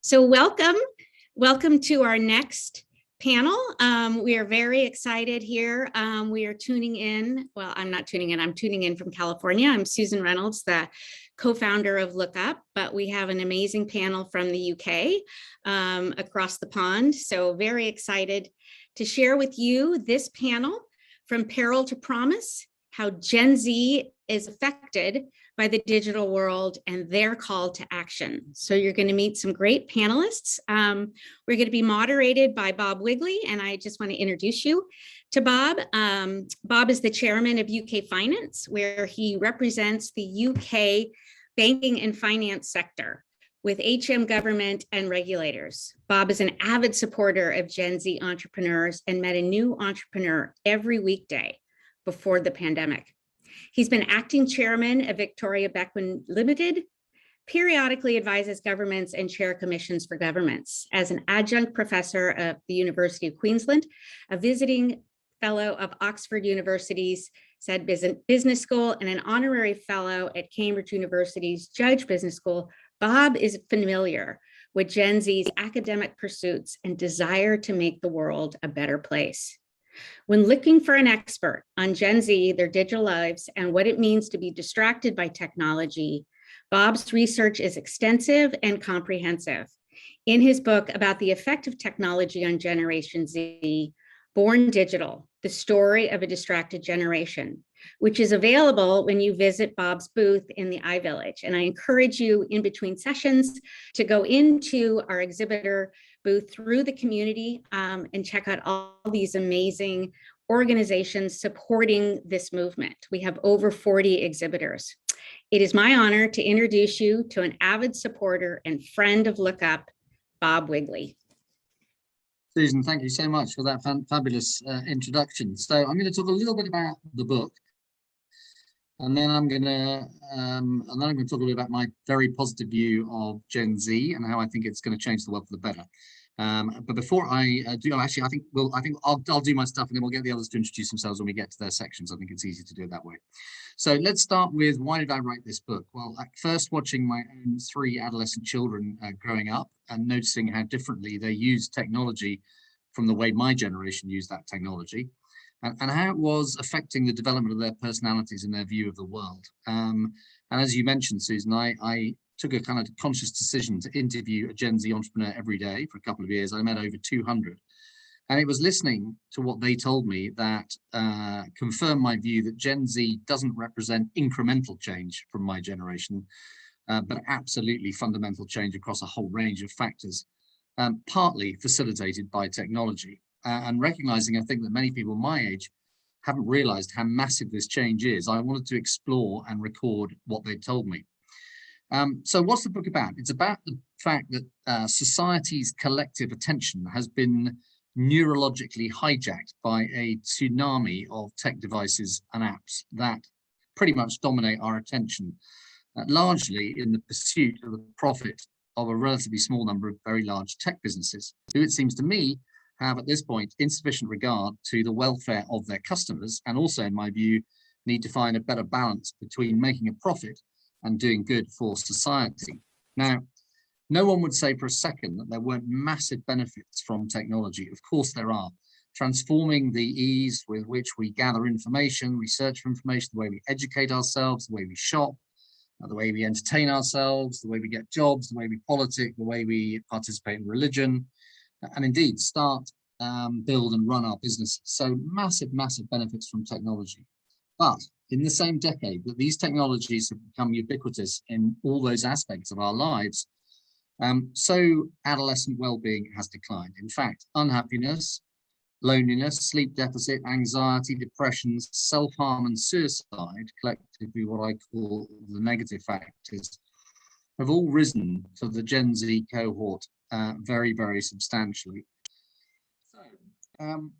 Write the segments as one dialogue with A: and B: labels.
A: So welcome to our next panel. We are very excited here. We are tuning in. Well, I'm not tuning in. I'm tuning in from California. I'm Susan Reynolds, the co-founder of LookUp, but we have an amazing panel from the UK across the pond. So very excited to share with you this panel, From Peril to Promise, how Gen Z is affected by the digital world and their call to action. So you're going to meet some great panelists. We're going to be moderated by Bob Wigley, and I just want to introduce you to Bob. Bob is the chairman of UK Finance, where he represents the UK banking and finance sector with HM government and regulators. Bob is an avid supporter of Gen Z entrepreneurs and met a new entrepreneur every weekday before the pandemic. He's been acting chairman of Victoria Beckwin Limited, periodically advises governments and chair commissions for governments. As an adjunct professor of the University of Queensland, a visiting fellow of Oxford University's Said Business School, and an honorary fellow at Cambridge University's Judge Business School, Bob is familiar with Gen Z's academic pursuits and desire to make the world a better place. When looking for an expert on Gen Z, their digital lives, and what it means to be distracted by technology, Bob's research is extensive and comprehensive. In his book about the effect of technology on Generation Z, Born Digital, The Story of a Distracted Generation, which is available when you visit Bob's booth in the iVillage. And I encourage you in between sessions to go into our exhibitor booth through the community and check out all these amazing organizations supporting this movement. We have over 40 exhibitors. It is my honor to introduce you to an avid supporter and friend of LookUp, Bob Wigley.
B: Susan, thank you so much for that fabulous introduction. So I'm going to talk a little bit about the book, and then I'm going to talk a little bit about my very positive view of Gen Z and how I think it's going to change the world for the better. But before I do, actually, I think I'll do my stuff, and then we'll get the others to introduce themselves when we get to their sections. I think it's easy to do it that way. So let's start with, why did I write this book? Well, first watching my own 3 adolescent children growing up and noticing how differently they use technology from the way my generation used that technology, and how it was affecting the development of their personalities and their view of the world. And as you mentioned, Susan, I took a kind of conscious decision to interview a Gen Z entrepreneur every day for a couple of years. I met over 200. And it was listening to what they told me that confirmed my view that Gen Z doesn't represent incremental change from my generation, but absolutely fundamental change across a whole range of factors, partly facilitated by technology. And recognizing, I think, that many people my age haven't realized how massive this change is, I wanted to explore and record what they told me. So what's the book about? It's about the fact that society's collective attention has been neurologically hijacked by a tsunami of tech devices and apps that pretty much dominate our attention, largely in the pursuit of the profit of a relatively small number of very large tech businesses, who, it seems to me, have at this point insufficient regard to the welfare of their customers, and also, in my view, need to find a better balance between making a profit and doing good for society. Now, no one would say for a second that there weren't massive benefits from technology. Of course there are. Transforming the ease with which we gather information, we search for information, the way we educate ourselves, the way we shop, the way we entertain ourselves, the way we get jobs, the way we politic, the way we participate in religion, and indeed start, build and run our businesses. So massive, massive benefits from technology. But in the same decade that these technologies have become ubiquitous in all those aspects of our lives, so adolescent well-being has declined. In fact, unhappiness, loneliness, sleep deficit, anxiety, depression, self-harm and suicide, collectively what I call the negative factors, have all risen for the Gen Z cohort very, very substantially. So,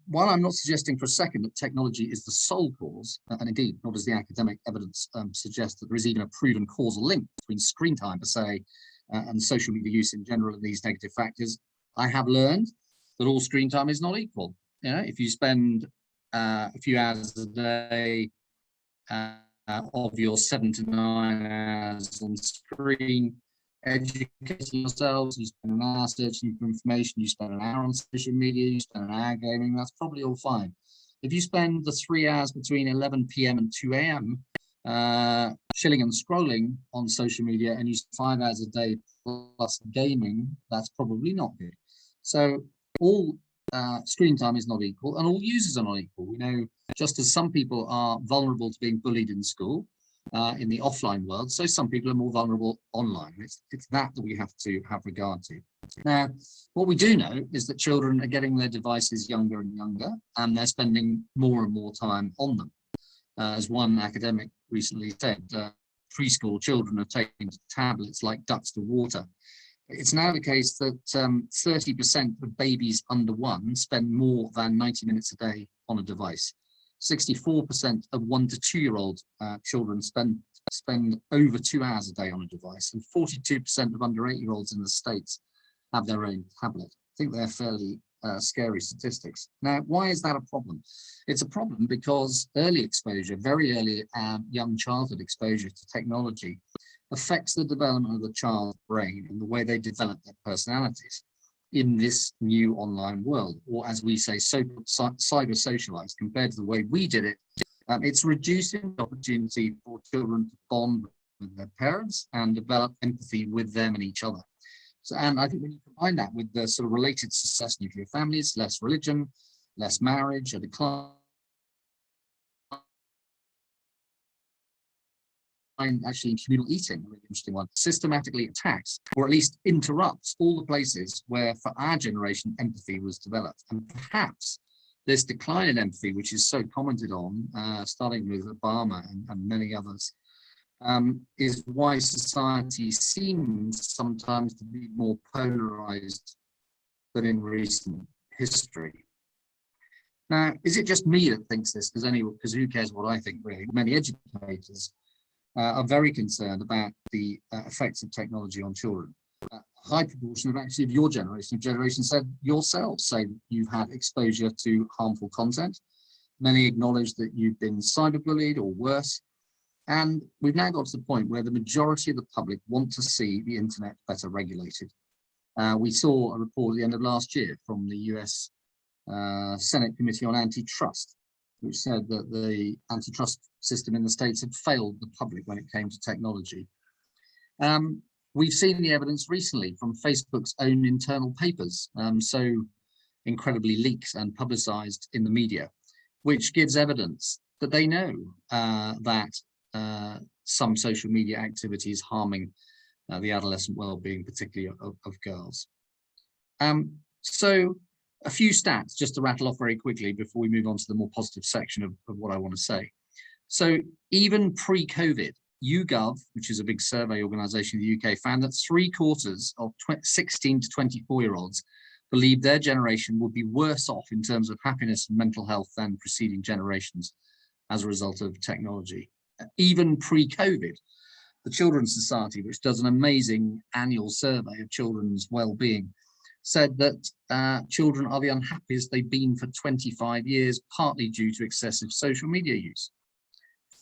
B: while I'm not suggesting for a second that technology is the sole cause, and indeed, nor does the academic evidence suggest that there is even a proven causal link between screen time per se and social media use in general and these negative factors, I have learned that all screen time is not equal. You know, if you spend a few hours a day of your 7 to 9 hours on screen, educating yourselves, you spend an hour searching for information, you spend an hour on social media, you spend an hour gaming, that's probably all fine. If you spend the 3 hours between 11 p.m. and 2 a.m. Shilling and scrolling on social media, and you spend 5 hours a day plus gaming, that's probably not good. So all screen time is not equal, and all users are not equal. We know just as some people are vulnerable to being bullied in school, in the offline world, so some people are more vulnerable online. It's that we have to have regard to. Now, what we do know is that children are getting their devices younger and younger, and they're spending more and more time on them. As one academic recently said, preschool children are taking to tablets like ducks to water. It's now the case that 30% of babies under 1 spend more than 90 minutes a day on a device. 64% of 1 to 2 year old children spend over 2 hours a day on a device, and 42% of under 8 year olds in the States have their own tablet. I think they're fairly scary statistics. Now, why is that a problem? It's a problem because early exposure, very early young childhood exposure to technology affects the development of the child's brain and the way they develop their personalities in this new online world, or as we say, cyber socialized. Compared to the way we did it, it's reducing the opportunity for children to bond with their parents and develop empathy with them and each other. So, and I think when you combine that with the sort of related success nuclear families, less religion, less marriage, a decline actually in communal eating, a really interesting one, systematically attacks, or at least interrupts, all the places where for our generation empathy was developed. And perhaps this decline in empathy, which is so commented on, starting with Obama and many others, is why society seems sometimes to be more polarized than in recent history. Now, is it just me that thinks this? Because who cares what I think, really? Many educators are very concerned about the effects of technology on children. A high proportion of actually of your generation said yourselves say you've had exposure to harmful content. Many acknowledge that you've been cyberbullied or worse. And we've now got to the point where the majority of the public want to see the internet better regulated. We saw a report at the end of last year from the US Senate Committee on Antitrust, which said that the antitrust system in the States had failed the public when it came to technology. We've seen the evidence recently from Facebook's own internal papers, so incredibly leaked and publicized in the media, which gives evidence that they know that some social media activity is harming the adolescent well-being, particularly of girls. So a few stats just to rattle off very quickly before we move on to the more positive section of what I want to say. So even pre-COVID, YouGov, which is a big survey organization in the UK, found that 3/4 of 16 to 24-year-olds believe their generation would be worse off in terms of happiness and mental health than preceding generations as a result of technology. Even pre-COVID, the Children's Society, which does an amazing annual survey of children's well-being, said that children are the unhappiest they've been for 25 years, partly due to excessive social media use.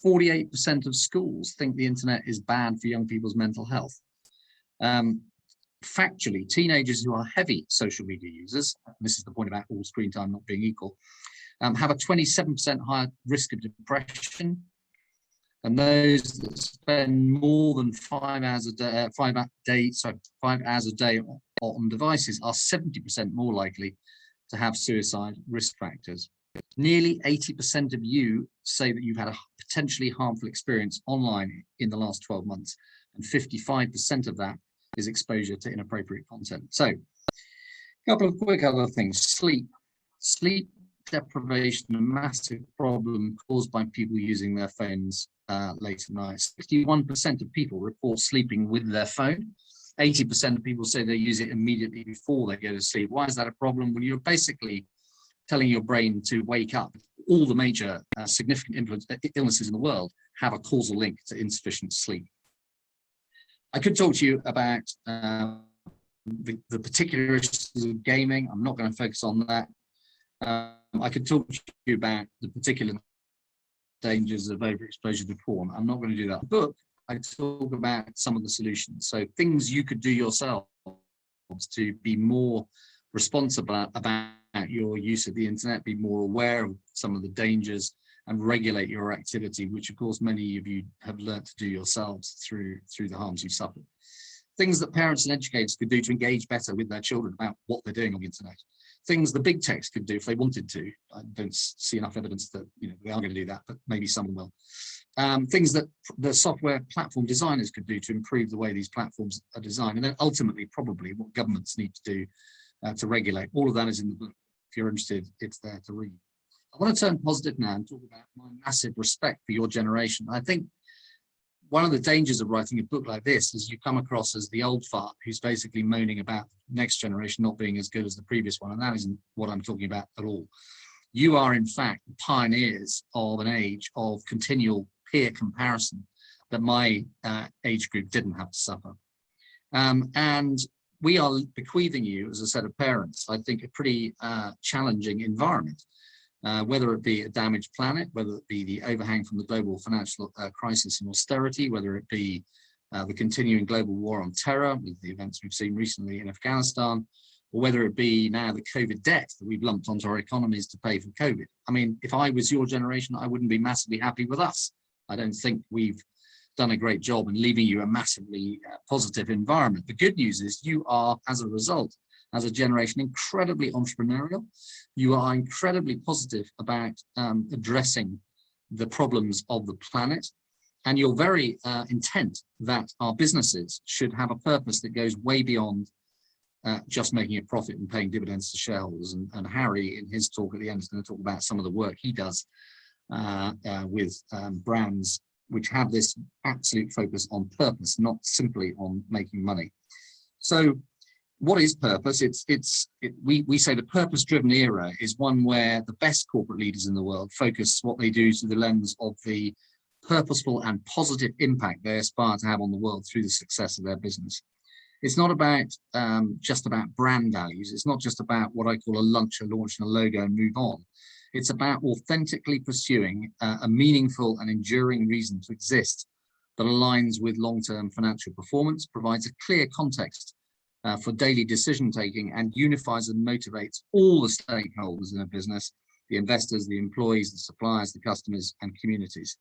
B: 48% of schools think the internet is bad for young people's mental health. Factually, teenagers who are heavy social media users, this is the point about all screen time not being equal, have a 27% higher risk of depression. And those that spend more than 5 hours a day, 5 hours a day on devices are 70% more likely to have suicide risk factors. Nearly 80% of you say that you've had a potentially harmful experience online in the last 12 months, and 55% of that is exposure to inappropriate content. So, a couple of quick other things. Sleep deprivation, a massive problem caused by people using their phones late at night. 61% of people report sleeping with their phone. 80% of people say they use it immediately before they go to sleep. Why is that a problem? Well, you're basically telling your brain to wake up. All the major significant illnesses in the world have a causal link to insufficient sleep. I could talk to you about the particular issues of gaming. I'm not going to focus on that. I could talk to you about the particular dangers of overexposure to porn. I'm not going to do that. The book I talk about some of the solutions. So things you could do yourselves to be more responsible about your use of the internet, be more aware of some of the dangers and regulate your activity, which of course many of you have learned to do yourselves through the harms you've suffered. Things that parents and educators could do to engage better with their children about what they're doing on the internet. Things the big techs could do if they wanted to. I don't see enough evidence that they are going to do that, but maybe some will. Things that the software platform designers could do to improve the way these platforms are designed, and then ultimately probably what governments need to do to regulate. All of that is in the book. If you're interested, it's there to read. I want to turn positive now and talk about my massive respect for your generation. I think one of the dangers of writing a book like this is you come across as the old fart who's basically moaning about the next generation not being as good as the previous one, and that isn't what I'm talking about at all. You are in fact the pioneers of an age of continual peer comparison that my age group didn't have to suffer. And we are bequeathing you, as a set of parents, I think, a pretty challenging environment. Whether it be a damaged planet, whether it be the overhang from the global financial crisis and austerity, whether it be the continuing global war on terror with the events we've seen recently in Afghanistan, or whether it be now the COVID debt that we've lumped onto our economies to pay for COVID. I mean, if I was your generation, I wouldn't be massively happy with us. I don't think we've done a great job in leaving you a massively positive environment. The good news is you are, as a result, as a generation, incredibly entrepreneurial. You are incredibly positive about addressing the problems of the planet. And you're very intent that our businesses should have a purpose that goes way beyond just making a profit and paying dividends to shareholders. And Harry, in his talk at the end, is going to talk about some of the work he does with brands which have this absolute focus on purpose, not simply on making money. So what is purpose? We say the purpose-driven era is one where the best corporate leaders in the world focus what they do through the lens of the purposeful and positive impact they aspire to have on the world through the success of their business. It's not about just about brand values. It's not just about what I call a launch and a logo and move on. It's about authentically pursuing a meaningful and enduring reason to exist that aligns with long-term financial performance, provides a clear context for daily decision-taking, and unifies and motivates all the stakeholders in a business, the investors, the employees, the suppliers, the customers, and communities.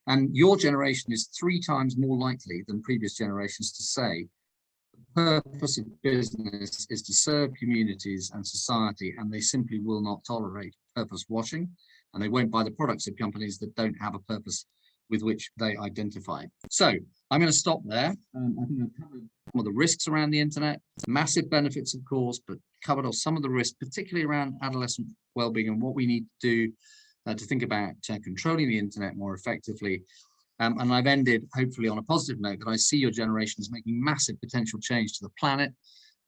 B: And your generation is 3 times more likely than previous generations to say, the purpose of business is to serve communities and society, and they simply will not tolerate purpose washing, and they won't buy the products of companies that don't have a purpose with which they identify. So I'm going to stop there. I think I've covered some of the risks around the internet, massive benefits, of course, but covered off some of the risks, particularly around adolescent well-being and what we need to do to think about controlling the internet more effectively. And I've ended, hopefully, on a positive note that I see your generation as making massive potential change to the planet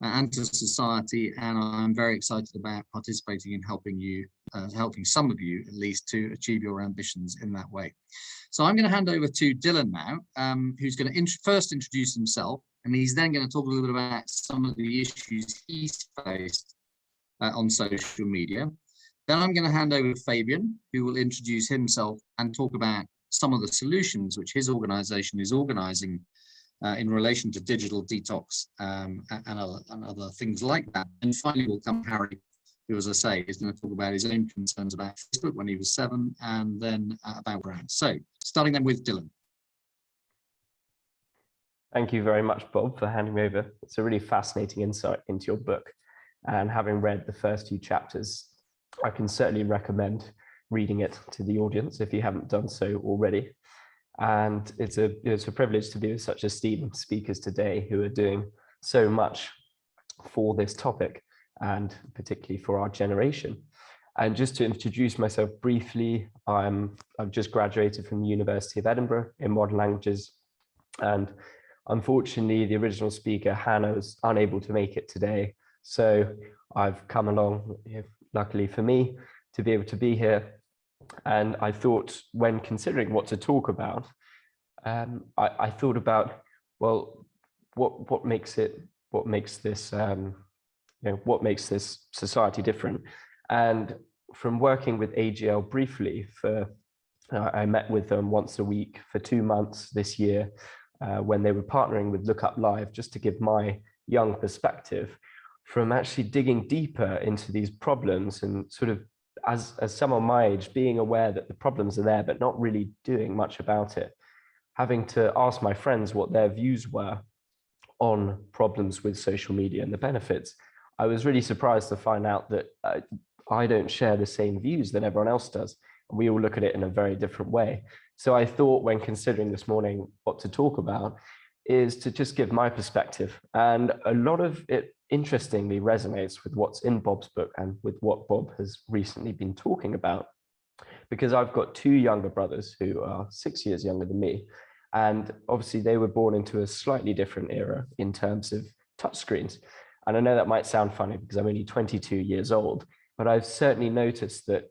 B: and to society, and I'm very excited about participating in helping you, helping some of you at least, to achieve your ambitions in that way. So I'm going to hand over to Dylan now, who's going to first introduce himself, and he's then going to talk a little bit about some of the issues he's faced on social media. Then I'm going to hand over to Fabian, who will introduce himself and talk about some of the solutions which his organization is organizing in relation to digital detox and other things like that. And finally, will come Harry, who, as I say, is going to talk about his own concerns about Facebook when he was 7, and then about brands. So starting then with Dylan.
C: Thank you very much, Bob, for handing me over. It's a really fascinating insight into your book. And having read the first 2 chapters, I can certainly recommend reading it to the audience if you haven't done so already. And it's a privilege to be with such esteemed speakers today who are doing so much for this topic, and particularly for our generation. And just to introduce myself briefly, I've just graduated from the University of Edinburgh in modern languages, and unfortunately the original speaker Hannah was unable to make it today, so I've come along, luckily for me, to be able to be here. And I thought, when considering what to talk about, I thought about, well, what makes this society different? And from working with AGL briefly for I met with them once a week for 2 months this year when they were partnering with LookUp Live, just to give my young perspective from actually digging deeper into these problems and sort of, as someone my age, being aware that the problems are there, but not really doing much about it. Having to ask my friends what their views were on problems with social media and the benefits, I was really surprised to find out that I don't share the same views that everyone else does. We all look at it in a very different way. So I thought, when considering this morning what to talk about, is to just give my perspective. And a lot of it, interestingly, resonates with what's in Bob's book and with what Bob has recently been talking about. Because I've got 2 younger brothers who are 6 years younger than me. And obviously they were born into a slightly different era in terms of touchscreens. And I know that might sound funny because I'm only 22 years old, but I've certainly noticed that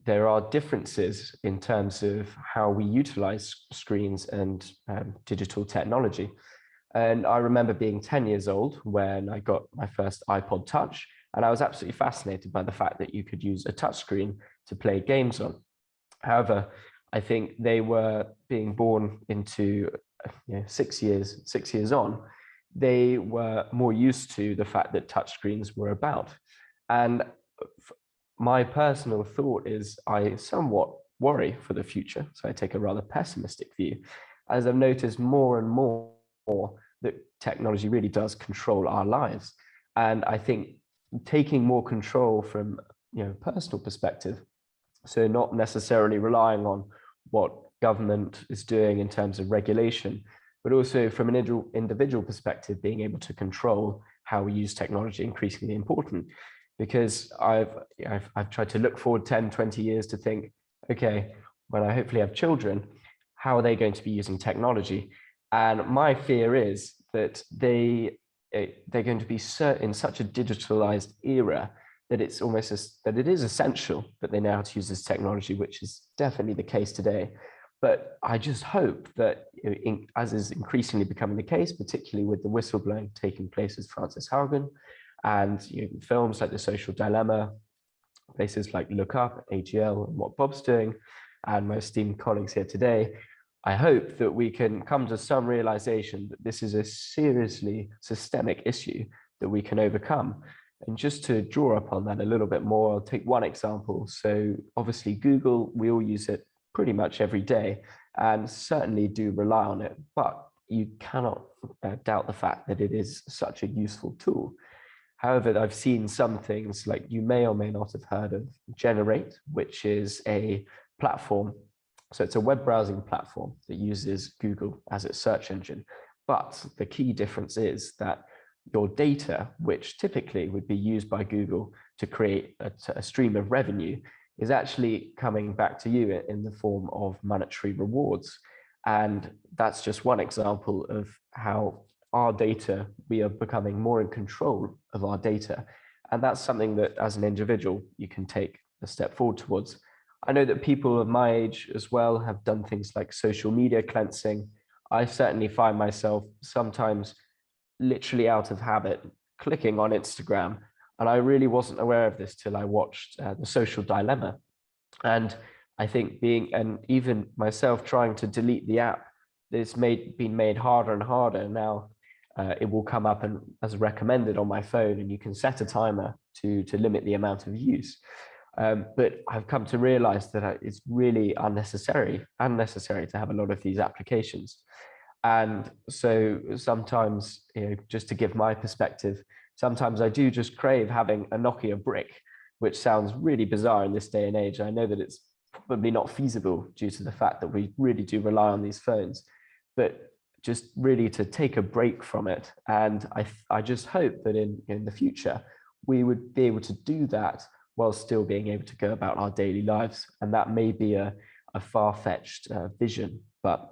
C: there are differences in terms of how we utilize screens and digital technology. And I remember being 10 years old when I got my first iPod Touch, and I was absolutely fascinated by the fact that you could use a touchscreen to play games on. However, I think they were being born into 6 years on, they were more used to the fact that touchscreens were about. And my personal thought is I somewhat worry for the future. So I take a rather pessimistic view, as I've noticed more and more that technology really does control our lives. And I think taking more control from personal perspective, so not necessarily relying on what government is doing in terms of regulation, but also from an individual perspective, being able to control how we use technology, increasingly important. Because I've tried to look forward 10, 20 years to think, okay, when I hopefully have children, how are they going to be using technology? And my fear is that they're going to be in such a digitalized era that it's almost that it is essential that they know how to use this technology, which is definitely the case today. But I just hope that, as is increasingly becoming the case, particularly with the whistleblowing taking place with Frances Haugen, and films like The Social Dilemma, places like LookUp, AGL, and what Bob's doing, and my esteemed colleagues here today, I hope that we can come to some realization that this is a seriously systemic issue that we can overcome. And just to draw upon that a little bit more, I'll take one example. So obviously Google, we all use it pretty much every day and certainly do rely on it, but you cannot doubt the fact that it is such a useful tool. However, I've seen some things, like you may or may not have heard of Generate, which is a platform. So it's a web browsing platform that uses Google as its search engine. But the key difference is that your data, which typically would be used by Google to create a stream of revenue, is actually coming back to you in the form of monetary rewards. And that's just one example of how our data, we are becoming more in control of our data. And that's something that as an individual, you can take a step forward towards. I know that people of my age as well have done things like social media cleansing. I certainly find myself sometimes literally out of habit clicking on Instagram. And I really wasn't aware of this till I watched The Social Dilemma. And I think and even myself trying to delete the app, it's been made harder and harder. Now it will come up and as recommended on my phone, and you can set a timer to limit the amount of use. But I've come to realize that it's really unnecessary to have a lot of these applications. And so sometimes, just to give my perspective, sometimes I do just crave having a Nokia brick, which sounds really bizarre in this day and age. I know that it's probably not feasible due to the fact that we really do rely on these phones, but just really to take a break from it. And I just hope that in the future, we would be able to do that while still being able to go about our daily lives. And that may be a far-fetched vision, but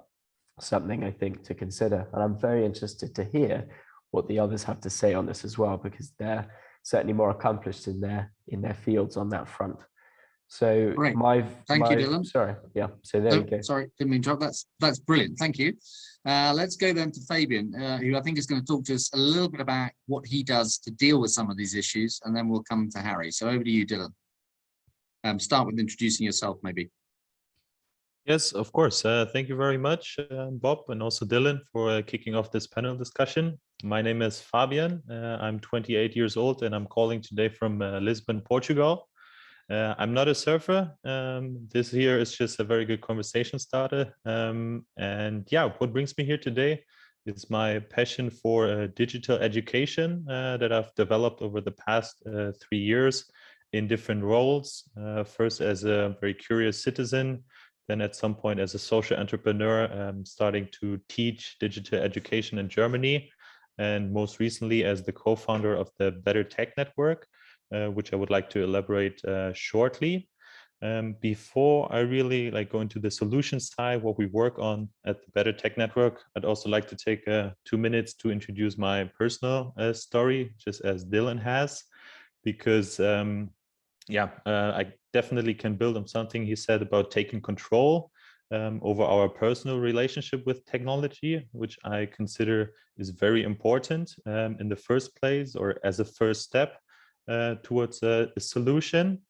C: something I think to consider. And I'm very interested to hear what the others have to say on this as well, because they're certainly more accomplished in their fields on that front. So
B: Great. Thank you, Dylan.
C: Sorry, yeah. So there you go.
B: Sorry, didn't mean to interrupt. That's brilliant. Thank you. Let's go then to Fabian, who I think is going to talk to us a little bit about what he does to deal with some of these issues, and then we'll come to Harry. So over to you, Dylan. Start with introducing yourself, maybe.
D: Yes, of course. Thank you very much, Bob, and also Dylan, for kicking off this panel discussion. My name is Fabian. I'm 28 years old, and I'm calling today from Lisbon, Portugal. I'm not a surfer. This here is just a very good conversation starter. And yeah, what brings me here today is my passion for digital education that I've developed over the past 3 years in different roles. First as a very curious citizen, then at some point as a social entrepreneur, starting to teach digital education in Germany, and most recently as the co-founder of the Better Tech Network, which I would like to elaborate shortly. Before I really go into the solution side, what we work on at the Better Tech Network, I'd also like to take 2 minutes to introduce my personal story, just as Dylan has, because I definitely can build on something he said about taking control over our personal relationship with technology, which I consider is very important in the first place, or as a first step towards a solution.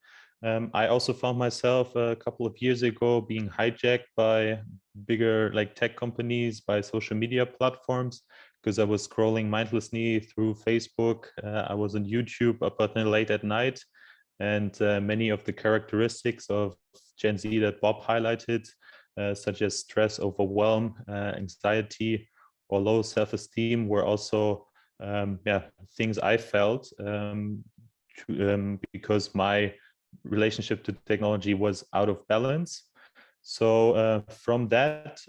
D: I also found myself a couple of years ago being hijacked by bigger tech companies, by social media platforms, because I was scrolling mindlessly through Facebook. I was on YouTube up until late at night. And many of the characteristics of Gen Z that Bob highlighted, such as stress, overwhelm, anxiety, or low self-esteem, were also things I felt because my relationship to technology was out of balance. So from that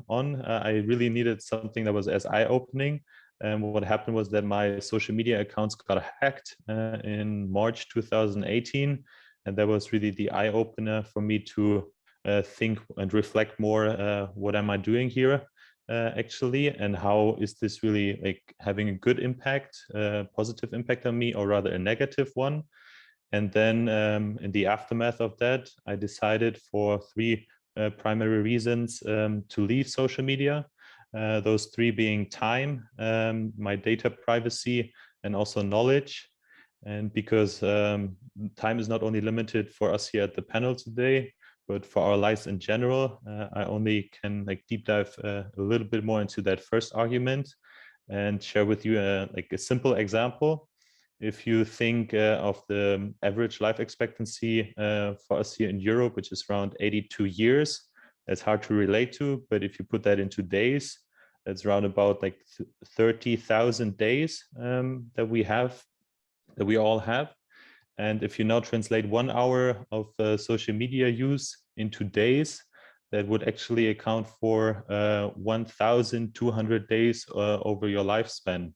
D: on, I really needed something that was as eye-opening. And what happened was that my social media accounts got hacked in March 2018. And that was really the eye-opener for me to think and reflect more, what am I doing here actually? And how is this really having a good impact, positive impact on me, or rather a negative one? And then in the aftermath of that, I decided for 3 primary reasons to leave social media. Those 3 being time, my data privacy, and also knowledge. And because time is not only limited for us here at the panel today, but for our lives in general, I only can deep dive a little bit more into that first argument and share with you a simple example. If you think of the average life expectancy for us here in Europe, which is around 82 years, that's hard to relate to. But if you put that into days, that's around about 30,000 days that we all have. And if you now translate 1 hour of social media use into days, that would actually account for 1,200 days over your lifespan.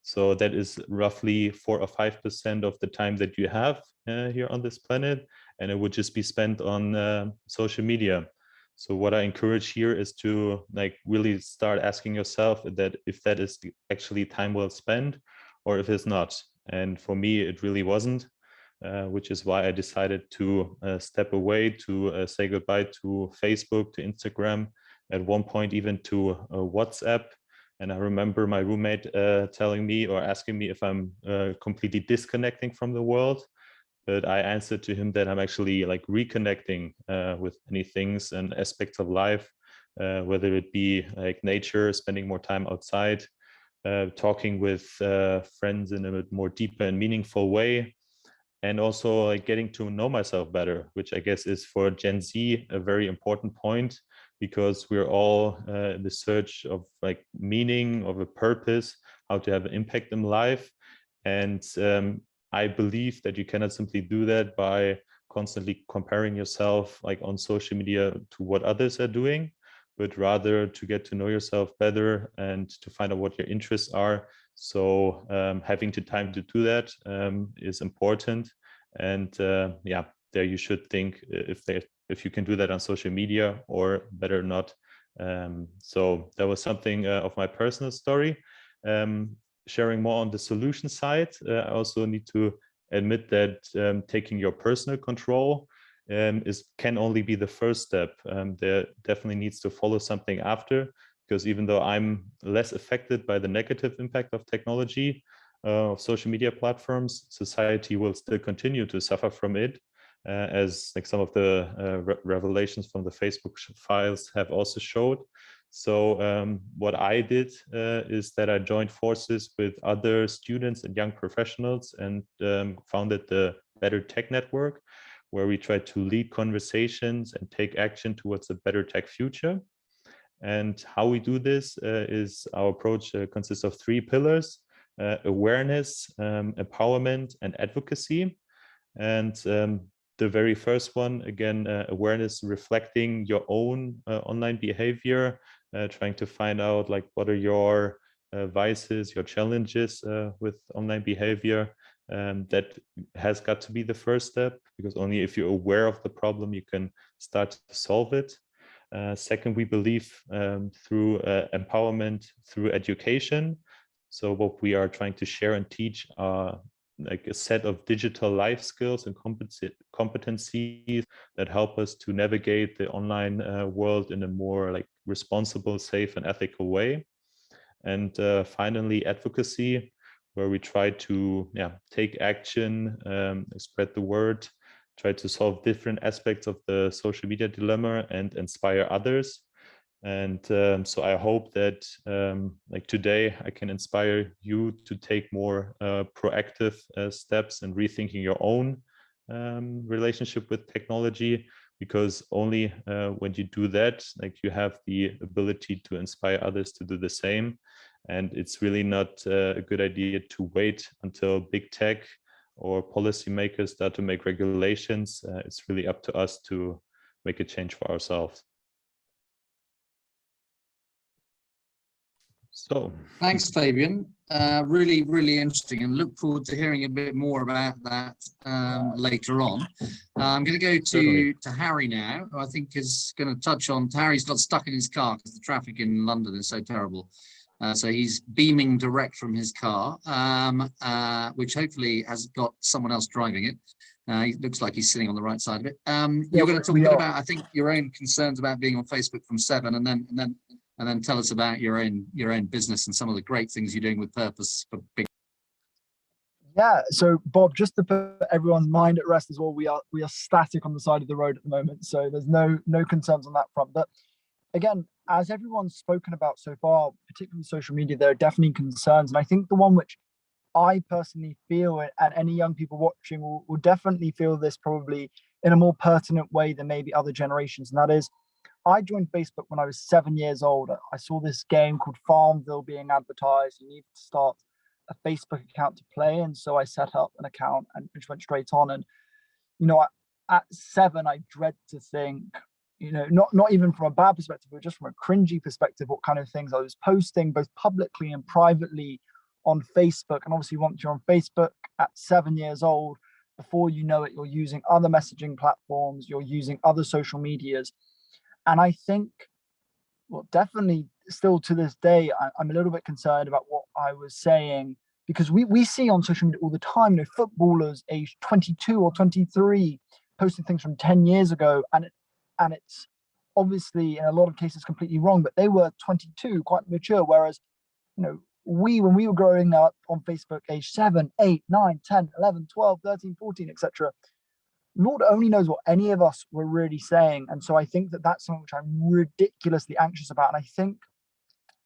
D: So that is roughly 4 or 5% of the time that you have here on this planet, and it would just be spent on social media. So what I encourage here is to really start asking yourself that if that is actually time well spent, or if it's not. And for me, it really wasn't, which is why I decided to step away, to say goodbye to Facebook, to Instagram, at one point even to WhatsApp. And I remember my roommate telling me or asking me if I'm completely disconnecting from the world. But I answered to him that I'm actually reconnecting with many things and aspects of life, whether it be nature, spending more time outside, talking with friends in a more deeper and meaningful way, and also getting to know myself better, which I guess is for Gen Z a very important point, because we're all in the search of meaning, of a purpose, how to have an impact in life. And I believe that you cannot simply do that by constantly comparing yourself on social media to what others are doing, but rather to get to know yourself better and to find out what your interests are. So having the time to do that is important. And there you should think if you can do that on social media, or better not. So that was something of my personal story. Sharing more on the solution side, I also need to admit that taking your personal control can only be the first step. There definitely needs to follow something after, because even though I'm less affected by the negative impact of technology, of social media platforms, society will still continue to suffer from it. as like some of the revelations from the Facebook files have also showed. So what I did is that I joined forces with other students and young professionals and founded the Better Tech Network, where we try to lead conversations and take action towards a better tech future. And how we do this is our approach consists of 3 pillars: awareness, empowerment, and advocacy. And the very first one, again, awareness, reflecting your own online behavior, trying to find out like what are your vices, your challenges with online behavior. That has got to be the first step, because only if you're aware of the problem, you can start to solve it. Second, we believe through empowerment, through education. So what we are trying to share and teach are like a set of digital life skills and competencies that help us to navigate the online world in a more like responsible, safe, and ethical way. And finally, advocacy, where we try to take action, spread the word, try to solve different aspects of the social media dilemma and inspire others. And so I hope that like today I can inspire you to take more proactive steps and rethinking your own relationship with technology, because only when you do that, like you have the ability to inspire others to do the same. And it's really not a good idea to wait until big tech or policymakers start to make regulations. It's really up to us to make a change for ourselves. So
B: Thanks, Fabian. Really, really interesting, and look forward to hearing a bit more about that later on. I'm going to go to Harry now, who I think is going to touch on. Harry's got stuck in his car because the traffic in London is so terrible. So he's beaming direct from his car, which hopefully has got someone else driving it. He looks like he's sitting on the right side of it. You're going to talk a bit about, I think, your own concerns about being on Facebook from 7, and then tell us about your own business and some of the great things you're doing with purpose for big.
E: Yeah, so Bob, just to put everyone's mind at rest as well, we are static on the side of the road at the moment, so there's no concerns on that front. But again, as everyone's spoken about so far, particularly social media, there are definitely concerns, and I think the one which I personally feel, and any young people watching will definitely feel this probably in a more pertinent way than maybe other generations, and that is, I joined Facebook when I was 7 years old. I saw this game called Farmville being advertised. You need to start a Facebook account to play. And so I set up an account and just went straight on. And, you know, at 7, I dread to think, you know, not even from a bad perspective, but just from a cringy perspective, what kind of things I was posting, both publicly and privately on Facebook. And obviously, once you're on Facebook at 7 years old, before you know it, you're using other messaging platforms, you're using other social medias. And I think, well, definitely still to this day, I'm a little bit concerned about what I was saying, because we see on social media all the time, you know, footballers aged 22 or 23 posting things from 10 years ago. And it's obviously in a lot of cases completely wrong, but they were 22, quite mature. Whereas, you know, when we were growing up on Facebook, age 7, 8, 9, 10, 11, 12, 13, 14, etc., Lord only knows what any of us were really saying. And so I think that that's something which I'm ridiculously anxious about. And I think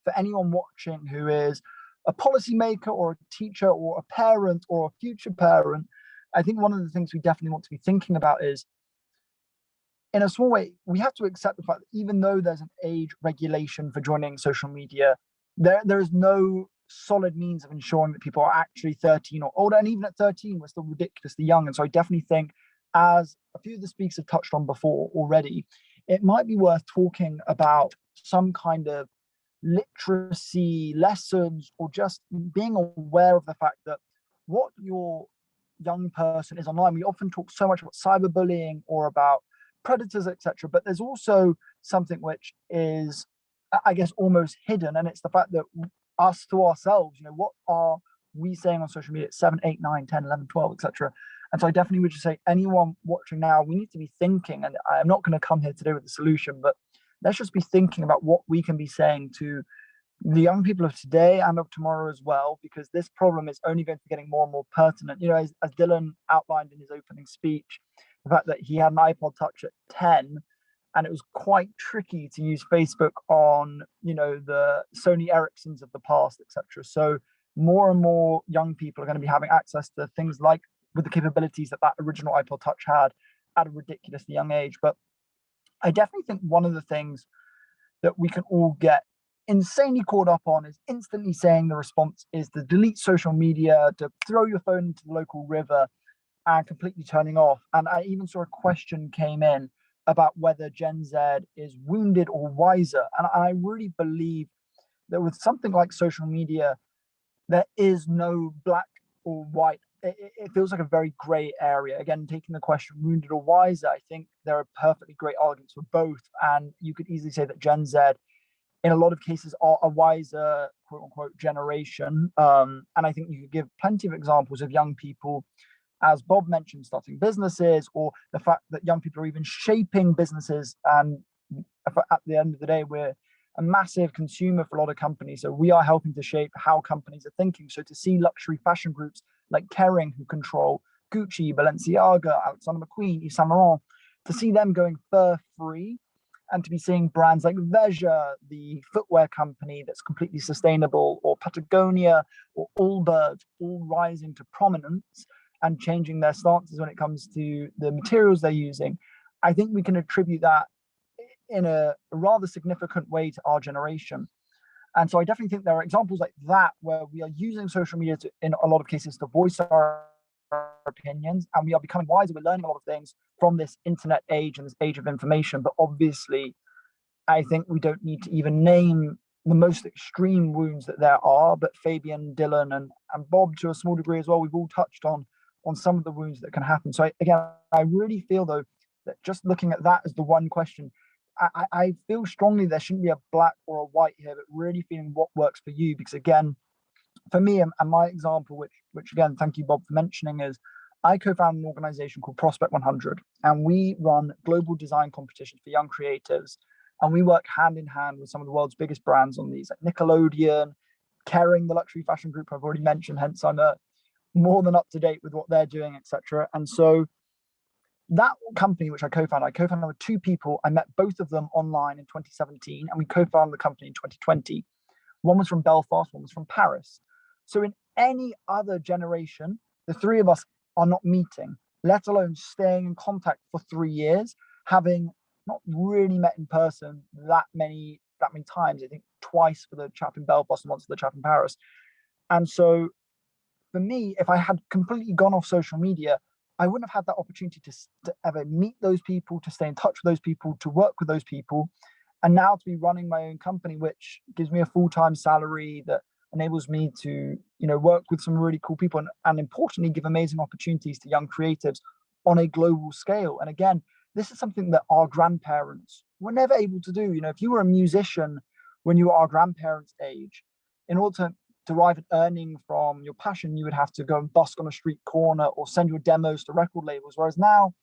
E: for anyone watching who is a policymaker or a teacher or a parent or a future parent, I think one of the things we definitely want to be thinking about is, in a small way, we have to accept the fact that even though there's an age regulation for joining social media, there is no solid means of ensuring that people are actually 13 or older. And even at 13, we're still ridiculously young. And so I definitely think, as a few of the speakers have touched on before already, it might be worth talking about some kind of literacy lessons, or just being aware of the fact that what your young person is online. We often talk so much about cyberbullying or about predators, etc., but there's also something which is, I guess, almost hidden, and it's the fact that us to ourselves, you know, what are we saying on social media at 7, 8, 9, 10, 11, 12, etc. And so I definitely would just say, anyone watching now, we need to be thinking, and I'm not going to come here today with a solution, but let's just be thinking about what we can be saying to the young people of today and of tomorrow as well, because this problem is only going to be getting more and more pertinent. You know, as Dylan outlined in his opening speech, the fact that he had an iPod Touch at 10, and it was quite tricky to use Facebook on, the Sony Ericssons of the past, etc. So more and more young people are going to be having access to things like with the capabilities that original iPod Touch had at a ridiculously young age. But I definitely think one of the things that we can all get insanely caught up on is instantly saying the response is to delete social media, to throw your phone into the local river, and completely turning off. And I even saw a question came in about whether Gen Z is wounded or wiser. And I really believe that with something like social media, there is no black or white. It feels like a very gray area. Again, taking the question wounded or wiser, I think there are perfectly great arguments for both. And you could easily say that Gen Z, in a lot of cases, are a wiser, quote unquote, generation. And I think you could give plenty of examples of young people, as Bob mentioned, starting businesses, or the fact that young people are even shaping businesses. And at the end of the day, we're a massive consumer for a lot of companies. So we are helping to shape how companies are thinking. So to see luxury fashion groups like Kering, who control Gucci, Balenciaga, Alexander McQueen, Yves Saint Laurent, to see them going fur-free, and to be seeing brands like Veja, the footwear company that's completely sustainable, or Patagonia, or Allbirds, all rising to prominence and changing their stances when it comes to the materials they're using. I think we can attribute that in a rather significant way to our generation. And so I definitely think there are examples like that where we are using social media in a lot of cases to voice our opinions, and we are becoming wiser. We're learning a lot of things from this internet age and this age of information. But obviously, I think we don't need to even name the most extreme wounds that there are. But Fabian, Dylan, and Bob, to a small degree as well, we've all touched on some of the wounds that can happen. So I really feel, though, that just looking at that as the one question, I feel strongly there shouldn't be a black or a white here, but really feeling what works for you. Because again, for me and my example, which again, thank you, Bob, for mentioning, is I co-founded an organization called Prospect 100, and we run global design competitions for young creatives. And we work hand in hand with some of the world's biggest brands on these, like Nickelodeon, Kering, the luxury fashion group I've already mentioned, hence I'm more than up to date with what they're doing, etc. And so that company, which I co-founded with two people. I met both of them online in 2017, and we co-founded the company in 2020. One was from Belfast, one was from Paris. So in any other generation, the three of us are not meeting, let alone staying in contact for 3 years, having not really met in person that many times. I think twice for the chap in Belfast and once for the chap in Paris. And so for me, if I had completely gone off social media, I wouldn't have had that opportunity to ever meet those people, to stay in touch with those people, to work with those people. And now to be running my own company, which gives me a full-time salary that enables me to, work with some really cool people, and importantly, give amazing opportunities to young creatives on a global scale. And again, this is something that our grandparents were never able to do. If you were a musician when you were our grandparents' age, in order to derive an earning from your passion, you would have to go and busk on a street corner or send your demos to record labels. Whereas now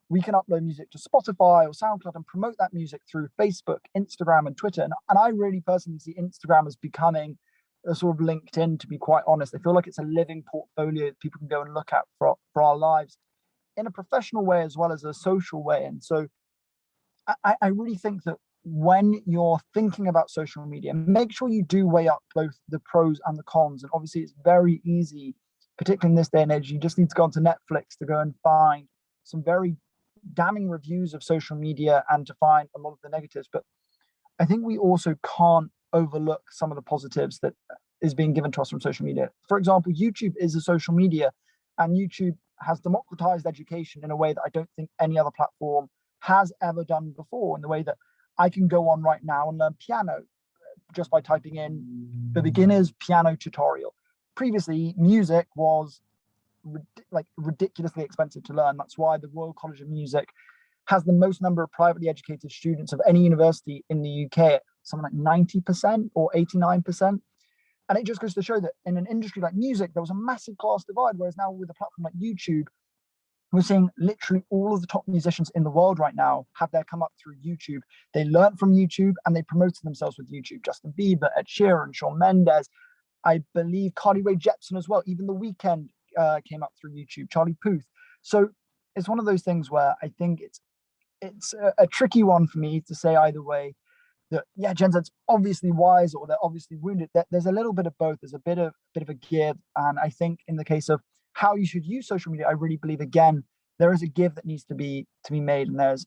E: we can upload music to Spotify or SoundCloud and promote that music through Facebook, Instagram, and Twitter. And I really personally see Instagram as becoming a sort of LinkedIn, to be quite honest. I feel like it's a living portfolio that people can go and look at for our lives in a professional way as well as a social way. And so I really think that when you're thinking about social media, make sure you do weigh up both the pros and the cons. And obviously it's very easy, particularly in this day and age, you just need to go onto Netflix to go and find some very damning reviews of social media and to find a lot of the negatives. But I think we also can't overlook some of the positives that is being given to us from social media. For example, YouTube is a social media, and YouTube has democratized education in a way that I don't think any other platform has ever done before, in the way that I can go on right now and learn piano just by typing in the beginner's piano tutorial. Previously, music was ridiculously expensive to learn. That's why the Royal College of Music has the most number of privately educated students of any university in the UK, something like 90% or 89%. And it just goes to show that in an industry like music, there was a massive class divide, whereas now with a platform like YouTube, we're seeing literally all of the top musicians in the world right now have their come up through YouTube. They learned from YouTube and they promoted themselves with YouTube. Justin Bieber, Ed Sheeran, Shawn Mendes, I believe Carly Rae Jepsen as well. Even The Weeknd came up through YouTube, Charlie Puth. So it's one of those things where I think it's a tricky one for me to say either way. That yeah, Gen Z's obviously wise or they're obviously wounded. There's a little bit of both. There's a bit of a give, and I think in the case of how you should use social media, I really believe again there is a give that needs to be made, and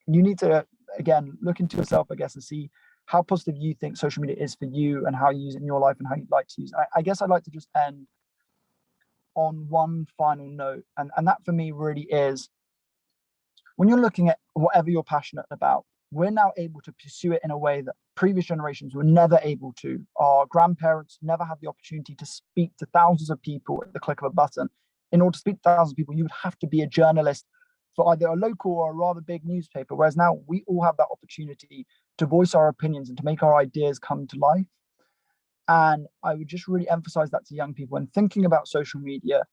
E: you need to again look into yourself, I guess, and see how positive you think social media is for you and how you use it in your life and how you'd like to use it. I guess I'd like to just end on one final note, and that for me really is when you're looking at whatever you're passionate about. We're now able to pursue it in a way that previous generations were never able to. Our grandparents never had the opportunity to speak to thousands of people at the click of a button. In order to speak to thousands of people, you would have to be a journalist for either a local or a rather big newspaper, whereas now we all have that opportunity to voice our opinions and to make our ideas come to life. And I would just really emphasize that to young people when thinking about social media.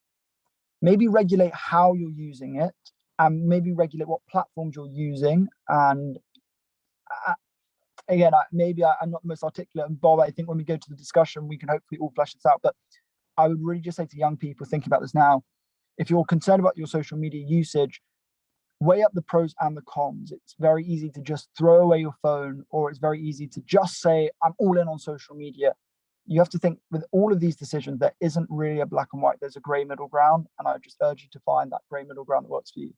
E: Maybe regulate how you're using it, and maybe regulate what platforms you're using. And again, I'm not the most articulate, and Bob, I think when we go to the discussion, we can hopefully all flesh this out. But I would really just say to young people thinking about this now, if you're concerned about your social media usage, weigh up the pros and the cons. It's very easy to just throw away your phone, or it's very easy to just say, I'm all in on social media. You have to think with all of these decisions, there isn't really a black and white, there's a gray middle ground. And I just urge you to find that gray middle ground that works for you.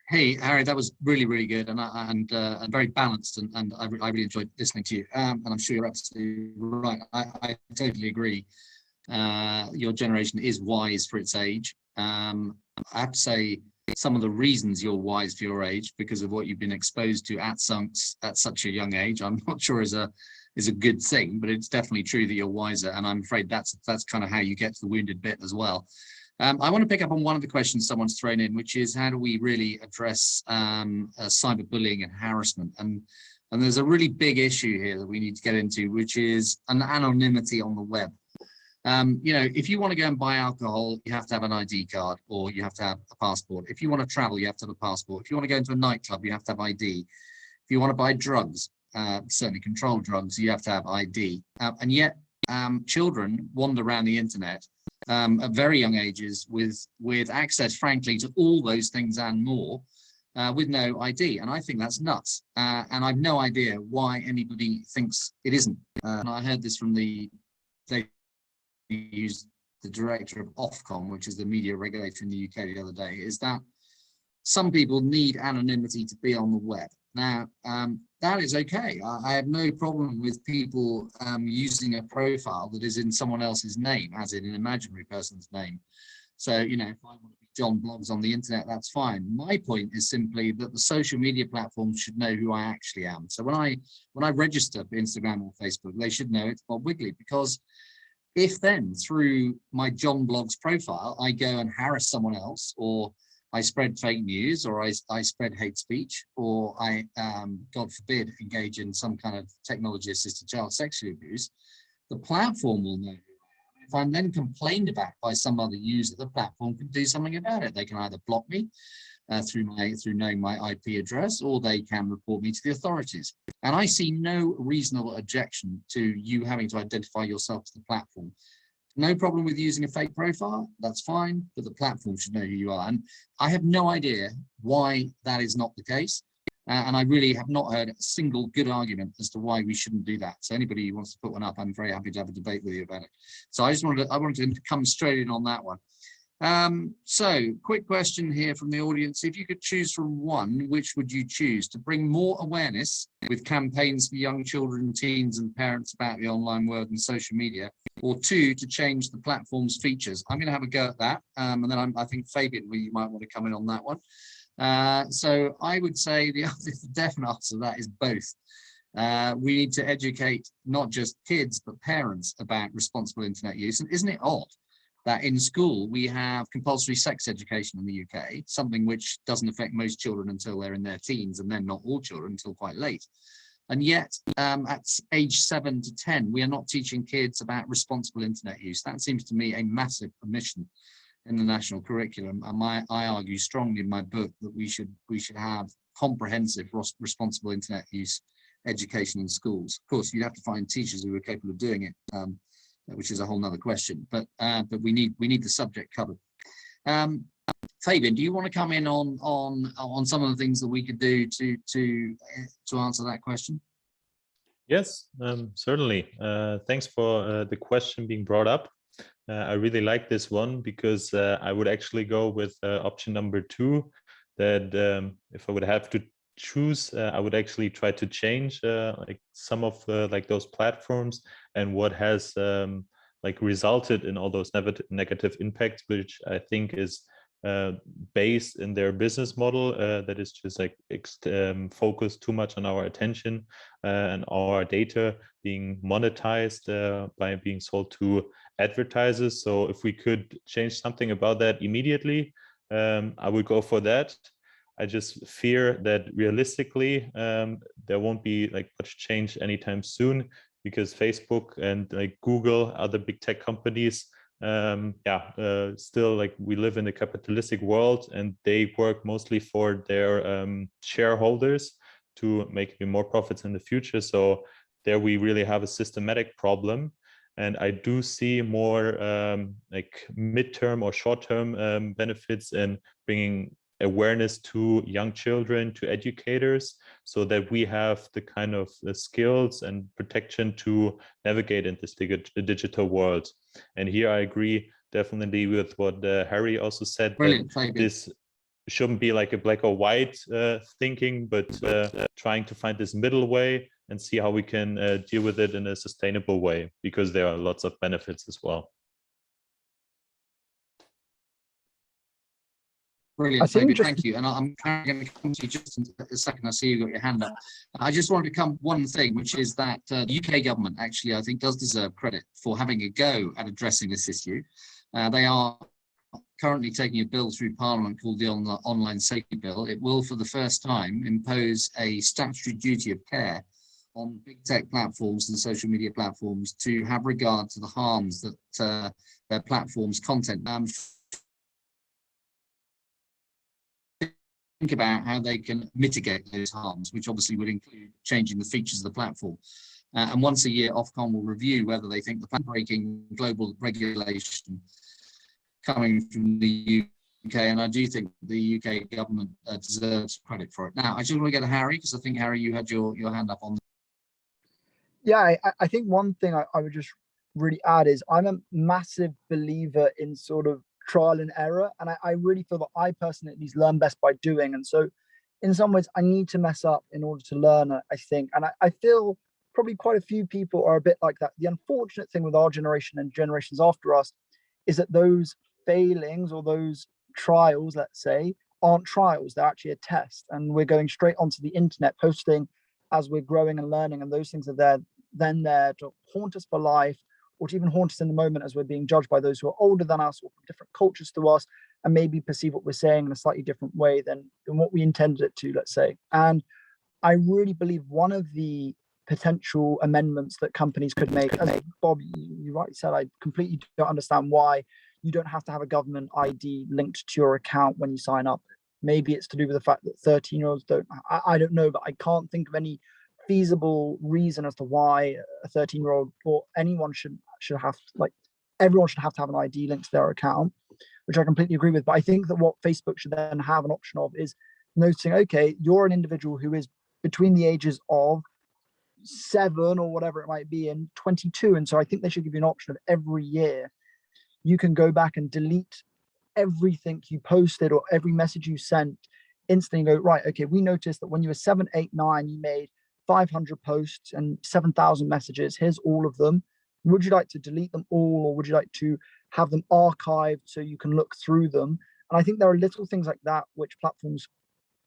B: Hey, Harry, that was really, really good and very balanced, and I really enjoyed listening to you. And I'm sure you're absolutely right. I totally agree. Your generation is wise for its age. I have to say, some of the reasons you're wise for your age because of what you've been exposed to at such a young age, I'm not sure is a good thing, but it's definitely true that you're wiser. And I'm afraid that's kind of how you get to the wounded bit as well. I want to pick up on one of the questions someone's thrown in, which is how do we really address cyberbullying and harassment? And there's a really big issue here that we need to get into, which is an anonymity on the web. If you want to go and buy alcohol, you have to have an ID card or you have to have a passport. If you want to travel, you have to have a passport. If you want to go into a nightclub, you have to have ID. If you want to buy drugs, certainly controlled drugs, you have to have ID. And yet children wander around the internet at very young ages with access, frankly, to all those things and more with no ID. And I think that's nuts. And I've no idea why anybody thinks it isn't. And I heard this from the director of Ofcom, which is the media regulator in the UK the other day, is that some people need anonymity to be on the web. Now, that is okay. I have no problem with people using a profile that is in someone else's name, as in an imaginary person's name. So, if I want to be John Blogs on the internet, that's fine. My point is simply that the social media platforms should know who I actually am. So when I register for Instagram or Facebook, they should know it's Bob Wigley, because if then through my John Blogs profile, I go and harass someone else, or I spread fake news, or I spread hate speech, or I, God forbid, engage in some kind of technology-assisted child sexual abuse, the platform will know. If I'm then complained about by some other user, the platform can do something about it. They can either block me through knowing my IP address, or they can report me to the authorities. And I see no reasonable objection to you having to identify yourself to the platform. No problem with using a fake profile, that's fine, but the platform should know who you are. And I have no idea why that is not the case. And I really have not heard a single good argument as to why we shouldn't do that. So anybody who wants to put one up, I'm very happy to have a debate with you about it. So I wanted to come straight in on that one. So quick question here from the audience. If you could choose from one, which would you choose? To bring more awareness with campaigns for young children, teens and parents about the online world and social media, or two, to change the platform's features? I'm going to have a go at that. And then I think Fabian, you might want to come in on that one. So I would say the definite answer to that is both. We need to educate not just kids, but parents about responsible internet use. And isn't it odd that in school we have compulsory sex education in the UK, something which doesn't affect most children until they're in their teens, and then not all children until quite late. And yet at age 7 to 10, we are not teaching kids about responsible internet use. That seems to me a massive omission in the national curriculum. And I argue strongly in my book that we should have comprehensive responsible internet use education in schools. Of course, you have to find teachers who are capable of doing it. which is a whole nother question. But we need the subject covered. Fabian, do you want to come in on some of the things that we could do to answer that question?
D: Yes, certainly. Thanks for the question being brought up. I really like this one because I would actually go with option number 2, that if I would have to choose, I would actually try to change like some of like those platforms and what has like resulted in all those negative impacts, which I think is based in their business model that is just like focused too much on our attention and our data being monetized by being sold to advertisers. So if we could change something about that immediately, I would go for that. I just fear that realistically there won't be like much change anytime soon, because Facebook and like Google, other big tech companies, still, like, we live in a capitalistic world and they work mostly for their shareholders to make more profits in the future. So there we really have a systematic problem. And I do see more like midterm or short-term benefits in bringing awareness to young children, to educators, so that we have the kind of skills and protection to navigate in this digital world. And here I agree definitely with what Harry also said.
B: Brilliant,
D: that this shouldn't be like a black or white thinking, but trying to find this middle way and see how we can deal with it in a sustainable way, because there are lots of benefits as well.
B: Brilliant, Fabian, thank you. And I'm going to come to you just in a second. I see you got your hand up. I just wanted to come one thing, which is that the UK government actually, I think, does deserve credit for having a go at addressing this issue. They are currently taking a bill through Parliament called the Online Safety Bill. It will, for the first time, impose a statutory duty of care on big tech platforms and social media platforms to have regard to the harms that their platform's content. Think about how they can mitigate those harms, which obviously would include changing the features of the platform. And once a year, Ofcom will review whether they think the breaking global regulation coming from the UK, and I do think the UK government deserves credit for it. Now, I just want to get to Harry, because I think, Harry, you had your hand up on.
E: Yeah, I think one thing I would just really add is I'm a massive believer in sort of trial and error, and I really feel that I personally at least learn best by doing. And so in some ways I need to mess up in order to learn, I think. And I feel probably quite a few people are a bit like that. The unfortunate thing with our generation and generations after us is that those failings or those trials, let's say, aren't trials, they're actually a test, and we're going straight onto the internet posting as we're growing and learning, and those things are there to haunt us for life, or to even haunt us in the moment as we're being judged by those who are older than us or from different cultures to us, and maybe perceive what we're saying in a slightly different way than what we intended it to, let's say. And I really believe one of the potential amendments that companies could make, as Bob, you rightly said, I completely don't understand why you don't have to have a government ID linked to your account when you sign up. Maybe it's to do with the fact that 13-year-olds don't, I don't know, but I can't think of any feasible reason as to why a 13-year-old or anyone should have, like, everyone should have to have an ID linked to their account, which I completely agree with. But I think that what Facebook should then have an option of is noticing, okay, you're an individual who is between the ages of 7 or whatever it might be and 22. And so I think they should give you an option of every year you can go back and delete everything you posted or every message you sent instantly. Go, right, okay, we noticed that when you were 7, 8, 9, you made 500 posts and 7,000 messages. Here's all of them. Would you like to delete them all, or would you like to have them archived so you can look through them? And I think there are little things like that which platforms,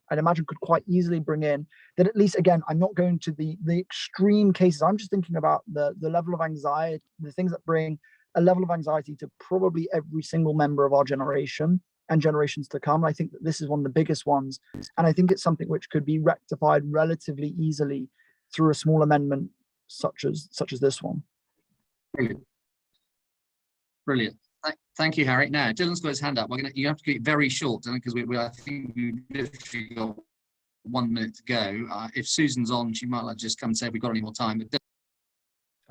E: I'd imagine, could quite easily bring in, that at least, again, I'm not going to the extreme cases. I'm just thinking about the level of anxiety, the things that bring a level of anxiety to probably every single member of our generation and generations to come. I think that this is one of the biggest ones. And I think it's something which could be rectified relatively easily through a small amendment such as this one.
B: Brilliant. Brilliant. Thank you, Harry. Now, Dylan's got his hand up. You have to keep it very short, because I think we've literally got 1 minute to go. If Susan's on, she might just come and say if we've got any more time. But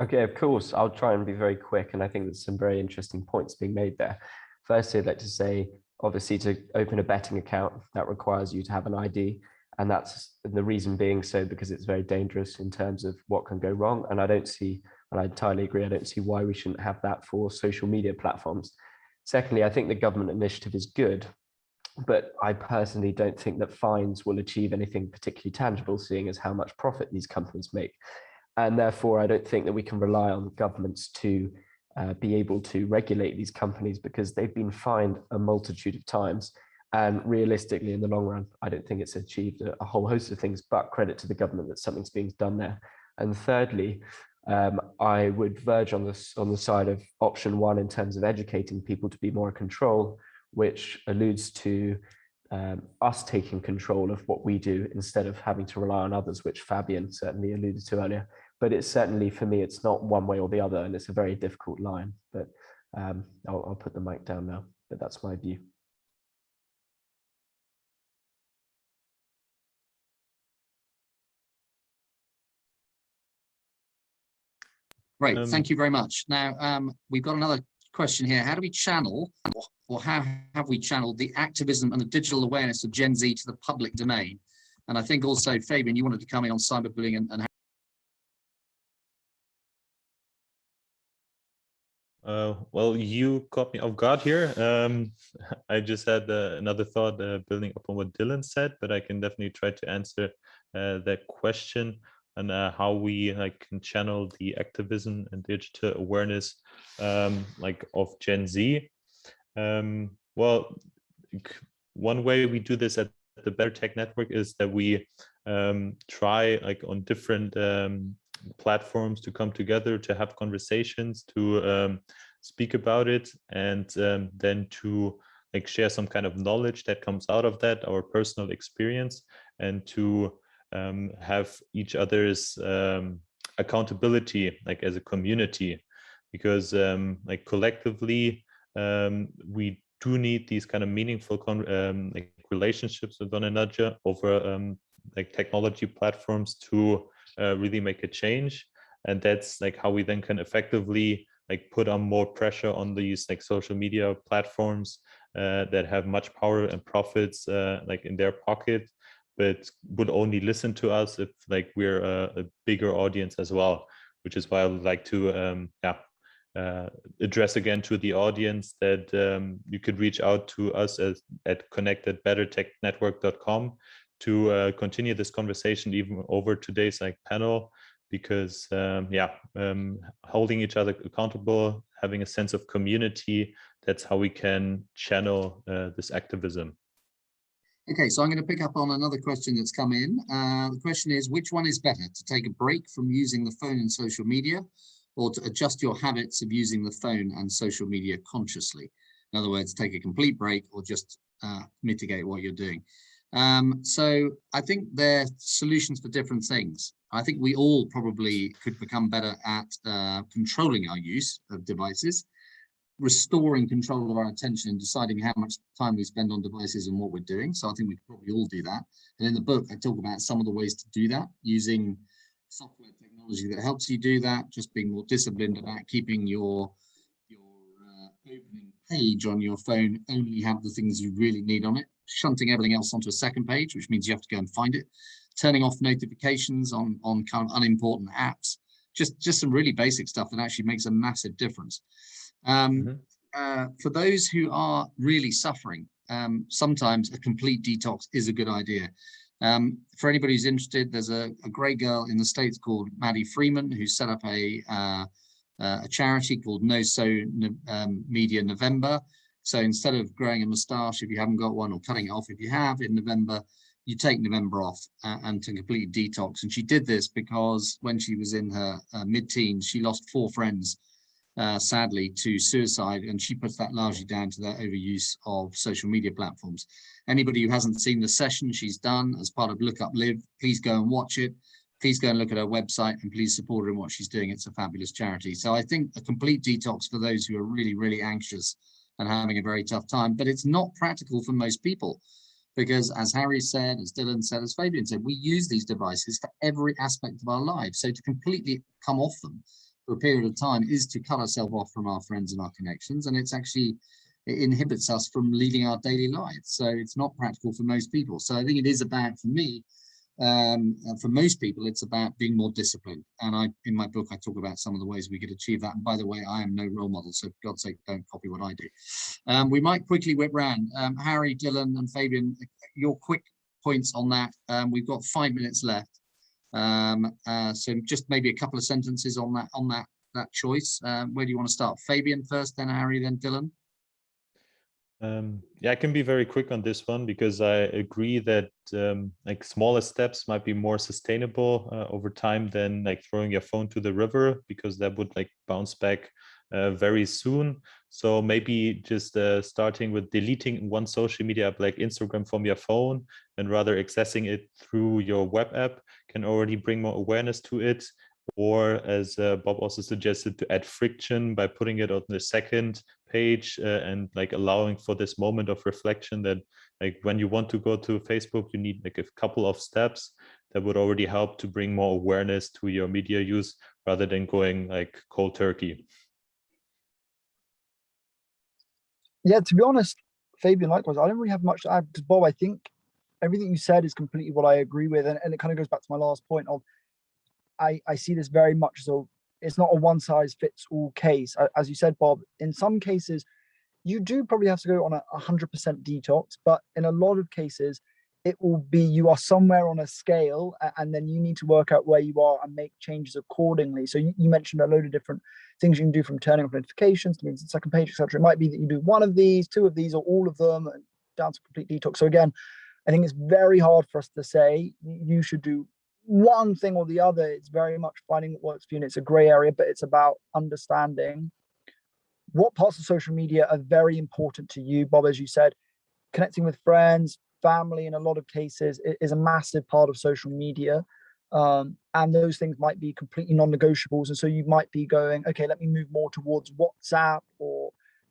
C: Okay, of course, I'll try and be very quick. And I think there's some very interesting points being made there. Firstly, I'd like to say, obviously, to open a betting account, that requires you to have an ID. And that's the reason being so because it's very dangerous in terms of what can go wrong. And I don't see, and I entirely agree, I don't see why we shouldn't have that for social media platforms. Secondly, I think the government initiative is good, but I personally don't think that fines will achieve anything particularly tangible, seeing as how much profit these companies make. And therefore, I don't think that we can rely on governments to be able to regulate these companies because they've been fined a multitude of times. And realistically, in the long run, I don't think it's achieved a whole host of things, but credit to the government that something's being done there. And thirdly, I would verge on the side of option one in terms of educating people to be more in control, which alludes to us taking control of what we do instead of having to rely on others, which Fabian certainly alluded to earlier. But it's certainly, for me, it's not one way or the other, and it's a very difficult line. But I'll put the mic down now, but that's my view.
B: Great, thank you very much. Now, we've got another question here. How do we channel, or how have we channeled the activism and the digital awareness of Gen Z to the public domain? And I think also, Fabian, you wanted to come in on cyberbullying and
D: well, you caught me off guard here. I just had another thought building upon what Dylan said, but I can definitely try to answer that question and how we can channel the activism and digital awareness of Gen Z. Well, one way we do this at the Better Tech Network is that we try on different platforms to come together to have conversations, to speak about it, and then to share some kind of knowledge that comes out of that, our personal experience, and to have each other's accountability as a community, because collectively we do need these kind of meaningful relationships with one another over technology platforms to really make a change. And that's how we then can effectively put on more pressure on these social media platforms that have much power and profits in their pocket, but would only listen to us if we're a bigger audience as well, which is why I would like to address again to the audience that you could reach out to us at connect@bettertechnetwork.com to continue this conversation even over today's panel, because holding each other accountable, having a sense of community, that's how we can channel this activism.
B: Okay, so I'm going to pick up on another question that's come in. The question is, which one is better, to take a break from using the phone and social media, or to adjust your habits of using the phone and social media consciously? In other words, take a complete break or just mitigate what you're doing. So I think they're solutions for different things. I think we all probably could become better at controlling our use of devices, restoring control of our attention and deciding how much time we spend on devices and what we're doing. So I think we could probably all do that. And in the book, I talk about some of the ways to do that, using software technology that helps you do that, just being more disciplined about keeping your opening page on your phone only have the things you really need on it, shunting everything else onto a second page, which means you have to go and find it, turning off notifications on kind of unimportant apps, just some really basic stuff that actually makes a massive difference. For those who are really suffering, sometimes a complete detox is a good idea. For anybody who's interested, there's a great girl in the States called Maddie Freeman who set up a charity called No Media November. So instead of growing a moustache if you haven't got one, or cutting it off if you have in November, you take November off and to completely detox. And she did this because when she was in her mid-teens, she lost 4 friends, sadly, to suicide, and she puts that largely down to their overuse of social media platforms. Anybody who hasn't seen the session she's done as part of LookUp Live, please go and watch it. Please go and look at her website and please support her in what she's doing. It's a fabulous charity. So I think a complete detox for those who are really, really anxious and having a very tough time, but it's not practical for most people, because as Harry said, as Dylan said, as Fabian said, we use these devices for every aspect of our lives. So to completely come off them for a period of time is to cut ourselves off from our friends and our connections, and it inhibits us from leading our daily lives. So it's not practical for most people. So I think it is about, for me, for most people, it's about being more disciplined. And in my book, I talk about some of the ways we could achieve that. And by the way, I am no role model, so for God's sake, don't copy what I do. We might quickly whip round. Harry, Dylan, and Fabian, your quick points on that. We've got 5 minutes left. So just maybe a couple of sentences on that choice. Where do you want to start? Fabian first, then Harry, then Dylan.
D: Yeah, I can be very quick on this one because I agree that like smaller steps might be more sustainable over time than like throwing your phone to the river, because that would like bounce back very soon. So maybe just starting with deleting one social media app like Instagram from your phone and rather accessing it through your web app can already bring more awareness to it. Or as Bob also suggested, to add friction by putting it on the second page and like allowing for this moment of reflection that like when you want to go to Facebook, you need like a couple of steps that would already help to bring more awareness to your media use rather than going like cold turkey.
E: Yeah, to be honest, Fabian, likewise, I don't really have much to add because, Bob, I think everything you said is completely what I agree with. And it kind of goes back to my last point of I see this very much so it's not a one size fits all case. As you said, Bob, in some cases, you do probably have to go on a 100% detox, but in a lot of cases, it will be you are somewhere on a scale and then you need to work out where you are and make changes accordingly. So you mentioned a load of different things you can do, from turning off notifications to the second page, etc. It might be that you do one of these, two of these, or all of them down to complete detox. So again, I think it's very hard for us to say you should do one thing or the other. It's very much finding what works for you, and it's a gray area, but it's about understanding what parts of social media are very important to you. Bob, as you said, connecting with friends, family in a lot of cases is a massive part of social media, and those things might be completely non-negotiables. And so you might be going, okay, let me move more towards WhatsApp or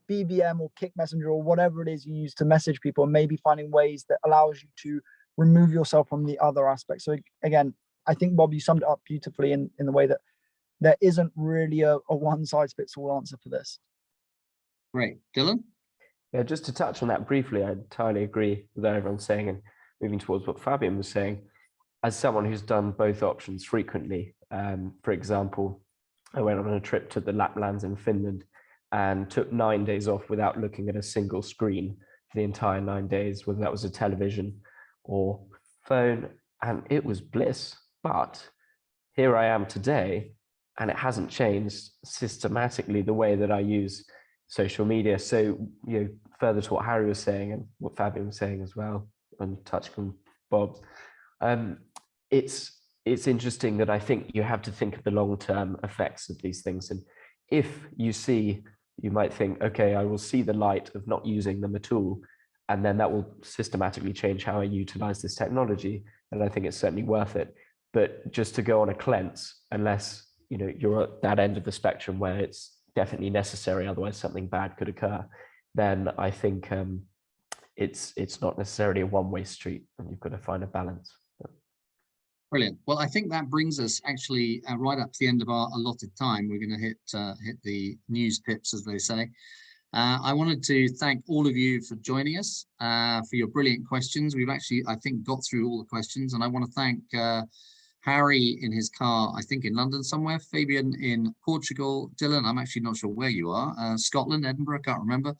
E: BBM or Kick Messenger or whatever it is you use to message people, and maybe finding ways that allows you to remove yourself from the other aspects. So again, I think, Bob, you summed it up beautifully in the way that there isn't really a one size fits all answer for this.
B: Great. Dylan?
C: Yeah, just to touch on that briefly, I entirely agree with what everyone's saying, and moving towards what Fabian was saying, as someone who's done both options frequently, for example, I went on a trip to the Laplands in Finland and took 9 days off without looking at a single screen for the entire 9 days, whether that was a television or phone, and it was bliss. But here I am today, and it hasn't changed systematically the way that I use social media. So, further to what Harry was saying and what Fabian was saying as well, and touching on Bob, it's interesting that I think you have to think of the long-term effects of these things. And if you might think, okay, I will see the light of not using them at all, and then that will systematically change how I utilize this technology. And I think it's certainly worth it. But just to go on a cleanse, unless you're at that end of the spectrum where it's definitely necessary, otherwise something bad could occur, then I think it's not necessarily a one-way street, and you've got to find a balance.
B: Brilliant. Well, I think that brings us actually right up to the end of our allotted time. We're going to hit the news tips, as they say. I wanted to thank all of you for joining us, for your brilliant questions. We've actually, I think, got through all the questions, and I want to thank Harry in his car, I think in London somewhere, Fabian in Portugal, Dylan, I'm actually not sure where you are, Scotland, Edinburgh, I can't remember,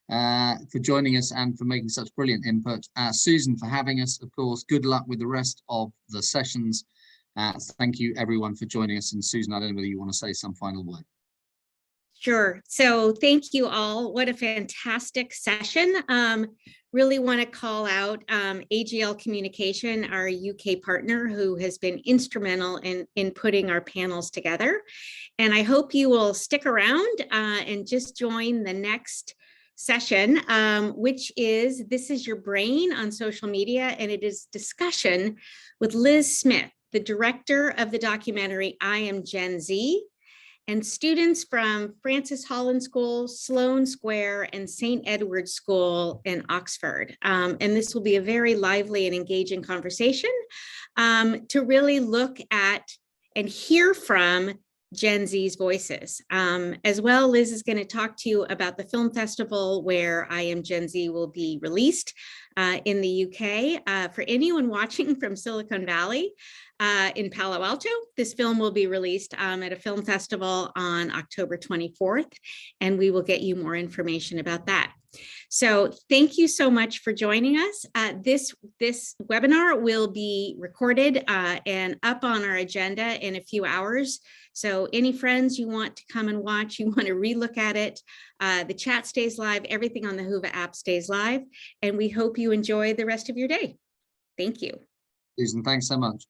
B: for joining us and for making such brilliant input. Susan for having us, of course. Good luck with the rest of the sessions. Thank you everyone for joining us. And Susan, I don't know whether you want to say some final word.
A: Sure. So thank you all. What a fantastic session. Really want to call out AGL Communication, our UK partner, who has been instrumental in putting our panels together. And I hope you will stick around and just join the next session, which is This Is Your Brain on Social Media. And it is discussion with Liz Smith, the director of the documentary I Am Gen Z, and students from Francis Holland School, Sloane Square, and St. Edward's School in Oxford. And this will be a very lively and engaging conversation to really look at and hear from Gen Z's voices. As well, Liz is going to talk to you about the film festival where I Am Gen Z will be released in the UK. For anyone watching from Silicon Valley in Palo Alto, this film will be released at a film festival on October 24th, and we will get you more information about that. So thank you so much for joining us. This webinar will be recorded and up on our agenda in a few hours. So any friends you want to come and watch, you want to relook at it, the chat stays live, everything on the Whova app stays live, and we hope you enjoy the rest of your day. Thank you.
B: Susan, thanks so much.